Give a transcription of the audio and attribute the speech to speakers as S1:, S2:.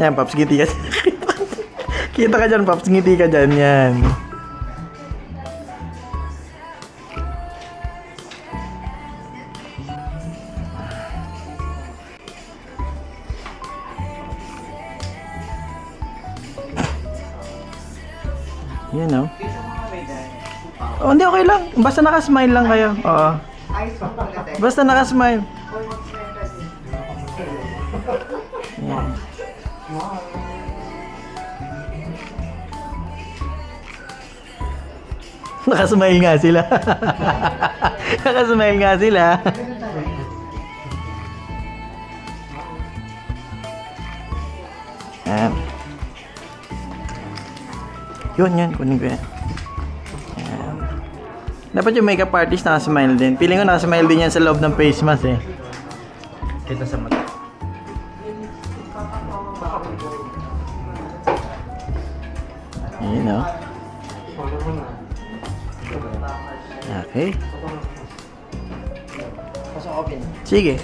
S1: Yan, Paps, ngiti ka. Kita ka dyan, Paps, ngiti ka dyan. Yan. Yan, oh. Oh, hindi, okay lang. Basta nakasmile lang kayo. Oo. Basta nakasmile. Yan. Nakasmile nga sila. Nakasmile nga sila. Yan. Yun, kunin ko yan. Yan. Dapat yung makeup artist nakasmile din. Feeling ko nakasmile din yan sa loob ng face mask eh.
S2: Kita sa mata.
S1: Yun, oh. Okay.
S2: Pasok open.
S1: Sige.